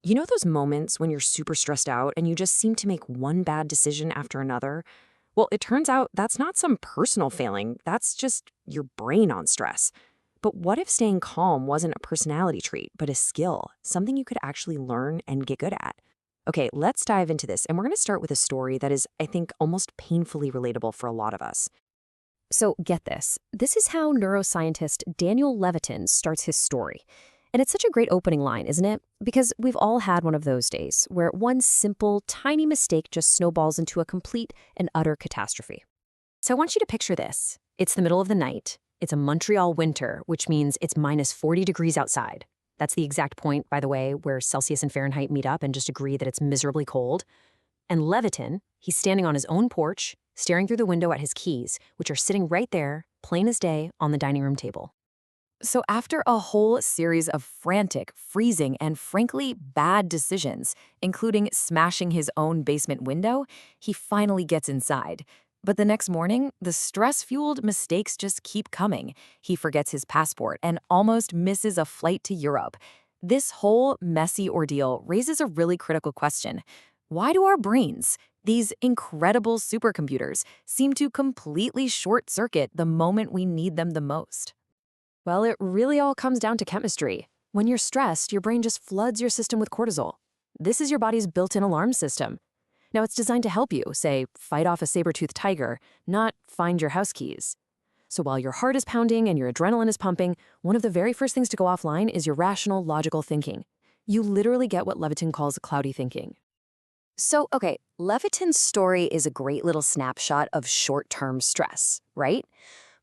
You know those moments when you're super stressed out and you just seem to make one bad decision after another? Well, it turns out that's not some personal failing, that's just your brain on stress. But what if staying calm wasn't a personality trait, but a skill, something you could actually learn and get good at? Okay, let's dive into this, and we're going to start with a story that is, I think, almost painfully relatable for a lot of us. So get this. This is how neuroscientist Daniel Levitin starts his story. And it's such a great opening line, isn't it? Because we've all had one of those days where one simple, tiny mistake just snowballs into a complete and utter catastrophe. So I want you to picture this. It's the middle of the night. It's a Montreal winter, which means it's minus 40 degrees outside. That's the exact point, by the way, where Celsius and Fahrenheit meet up and just agree that it's miserably cold. And Levitin, he's standing on his own porch, staring through the window at his keys, which are sitting right there, plain as day, on the dining room table. So after a whole series of frantic, freezing, and frankly bad decisions, including smashing his own basement window, he finally gets inside. But the next morning, the stress-fueled mistakes just keep coming. He forgets his passport and almost misses a flight to Europe. This whole messy ordeal raises a really critical question. Why do our brains, these incredible supercomputers, seem to completely short-circuit the moment we need them the most? Well, it really all comes down to chemistry. When you're stressed, your brain just floods your system with cortisol. This is your body's built-in alarm system. Now, it's designed to help you, say, fight off a saber-toothed tiger, not find your house keys. So while your heart is pounding and your adrenaline is pumping, one of the very first things to go offline is your rational, logical thinking. You literally get what Levitin calls cloudy thinking. So, okay, Levitin's story is a great little snapshot of short-term stress, right?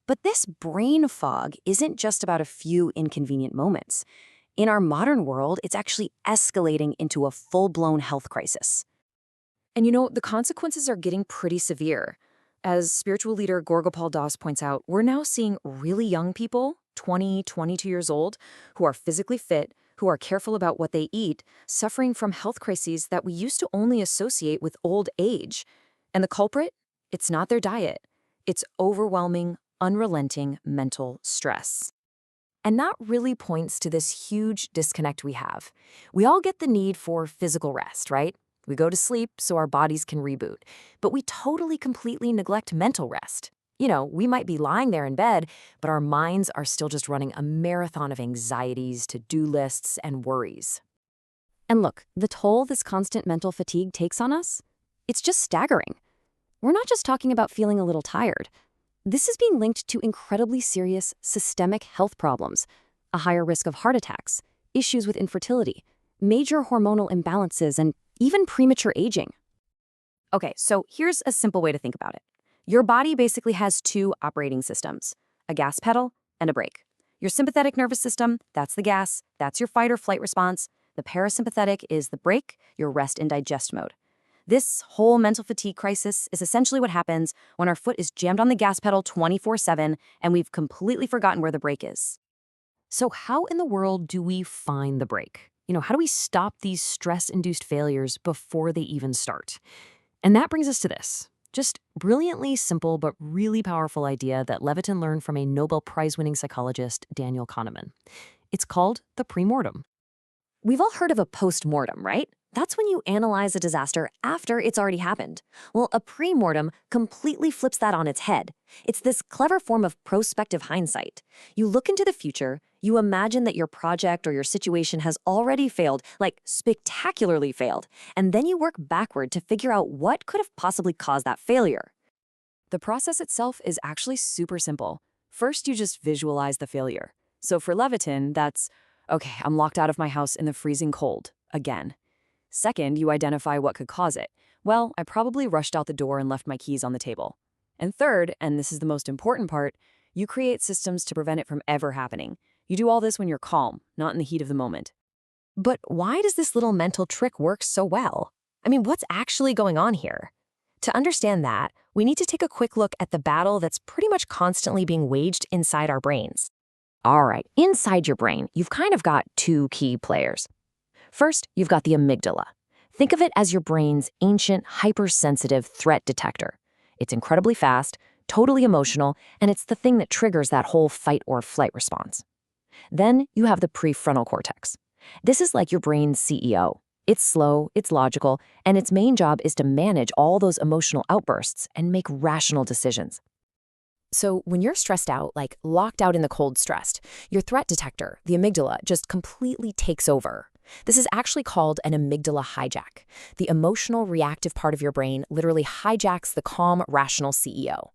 But this brain fog isn't just about a few inconvenient moments. In our modern world, it's actually escalating into a full-blown health crisis. And you know, the consequences are getting pretty severe. As spiritual leader Gorgopal Das points out, we're now seeing really young people, 20, 22 years old, who are physically fit, who are careful about what they eat, suffering from health crises that we used to only associate with old age. And the culprit? It's not their diet. It's overwhelming, unrelenting mental stress. And that really points to this huge disconnect we have. We all get the need for physical rest, right? We go to sleep so our bodies can reboot, but we totally, completely neglect mental rest. You know, we might be lying there in bed, but our minds are still just running a marathon of anxieties, to-do lists, and worries. And look, the toll this constant mental fatigue takes on us, it's just staggering. We're not just talking about feeling a little tired. This is being linked to incredibly serious systemic health problems, a higher risk of heart attacks, issues with infertility, major hormonal imbalances, and even premature aging. Okay, so here's a simple way to think about it. Your body basically has two operating systems, a gas pedal and a brake. Your sympathetic nervous system, that's the gas, that's your fight or flight response. The parasympathetic is the brake, your rest and digest mode. This whole mental fatigue crisis is essentially what happens when our foot is jammed on the gas pedal 24/7 and we've completely forgotten where the brake is. So how in the world do we find the brake? How do we stop these stress-induced failures before they even start? And that brings us to this. Just brilliantly simple but really powerful idea that Levitin learned from a Nobel Prize-winning psychologist, Daniel Kahneman. It's called the premortem. We've all heard of a postmortem, right? That's when you analyze a disaster after it's already happened. Well, a premortem completely flips that on its head. It's this clever form of prospective hindsight. You look into the future, you imagine that your project or your situation has already failed, like spectacularly failed, and then you work backward to figure out what could have possibly caused that failure. The process itself is actually super simple. First, you just visualize the failure. So for Levitin, that's, okay, I'm locked out of my house in the freezing cold, again. Second, you identify what could cause it. Well, I probably rushed out the door and left my keys on the table. And third, and this is the most important part, you create systems to prevent it from ever happening. You do all this when you're calm, not in the heat of the moment. But why does this little mental trick work so well? I mean, what's actually going on here? To understand that, we need to take a quick look at the battle that's pretty much constantly being waged inside our brains. All right, inside your brain, you've kind of got two key players. First, you've got the amygdala. Think of it as your brain's ancient, hypersensitive threat detector. It's incredibly fast, totally emotional, and it's the thing that triggers that whole fight or flight response. Then you have the prefrontal cortex. This is like your brain's CEO. It's slow, it's logical, and its main job is to manage all those emotional outbursts and make rational decisions. So when you're stressed out, like locked out in the cold stressed, your threat detector, the amygdala, just completely takes over. This is actually called an amygdala hijack. The emotional reactive part of your brain literally hijacks the calm, rational CEO.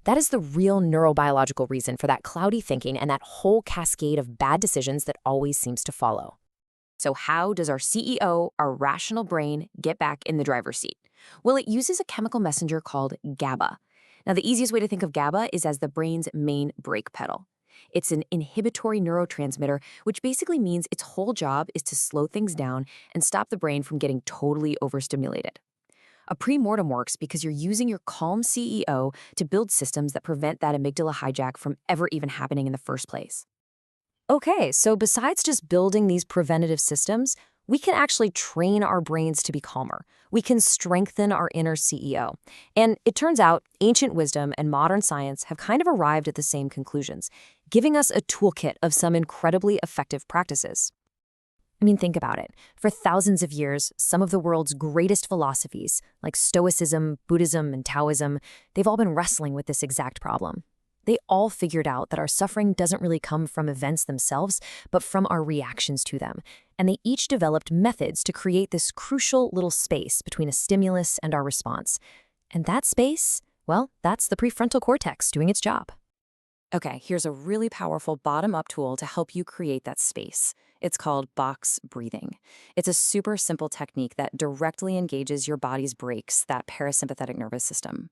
That is the real neurobiological reason for that cloudy thinking and that whole cascade of bad decisions that always seems to follow. So how does our CEO, our rational brain, get back in the driver's seat? Well, it uses a chemical messenger called GABA. Now, the easiest way to think of GABA is as the brain's main brake pedal. It's an inhibitory neurotransmitter, which basically means its whole job is to slow things down and stop the brain from getting totally overstimulated. A premortem works because you're using your calm CEO to build systems that prevent that amygdala hijack from ever even happening in the first place. Okay, so besides just building these preventative systems, we can actually train our brains to be calmer. We can strengthen our inner CEO. And it turns out ancient wisdom and modern science have kind of arrived at the same conclusions, giving us a toolkit of some incredibly effective practices. I mean, think about it. For thousands of years, some of the world's greatest philosophies, like Stoicism, Buddhism, and Taoism, they've all been wrestling with this exact problem. They all figured out that our suffering doesn't really come from events themselves, but from our reactions to them. And they each developed methods to create this crucial little space between a stimulus and our response. And that space, well, that's the prefrontal cortex doing its job. Okay, here's a really powerful bottom-up tool to help you create that space. It's called box breathing. It's a super simple technique that directly engages your body's brakes, that parasympathetic nervous system.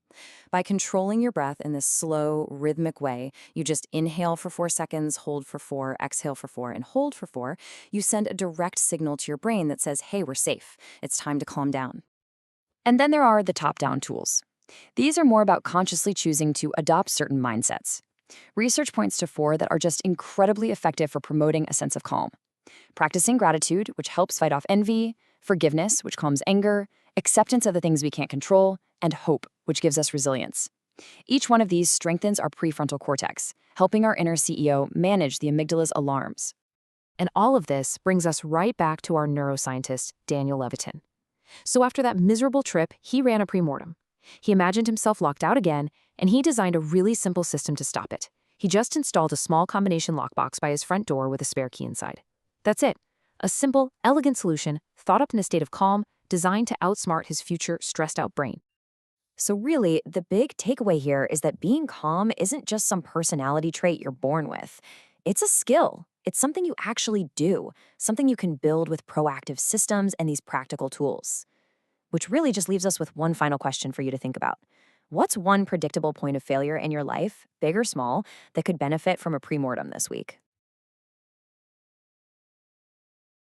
By controlling your breath in this slow, rhythmic way, you just inhale for 4 seconds, hold for 4, exhale for 4, and hold for 4, you send a direct signal to your brain that says, hey, we're safe. It's time to calm down. And then there are the top-down tools. These are more about consciously choosing to adopt certain mindsets. Research points to 4 that are just incredibly effective for promoting a sense of calm. Practicing gratitude, which helps fight off envy, forgiveness, which calms anger, acceptance of the things we can't control, and hope, which gives us resilience. Each one of these strengthens our prefrontal cortex, helping our inner CEO manage the amygdala's alarms. And all of this brings us right back to our neuroscientist, Daniel Levitin. So after that miserable trip, he ran a premortem. He imagined himself locked out again, and he designed a really simple system to stop it. He just installed a small combination lockbox by his front door with a spare key inside. That's it. A simple, elegant solution, thought up in a state of calm, designed to outsmart his future stressed-out brain. So really, the big takeaway here is that being calm isn't just some personality trait you're born with. It's a skill. It's something you actually do, something you can build with proactive systems and these practical tools. Which really just leaves us with one final question for you to think about. What's one predictable point of failure in your life, big or small, that could benefit from a premortem this week?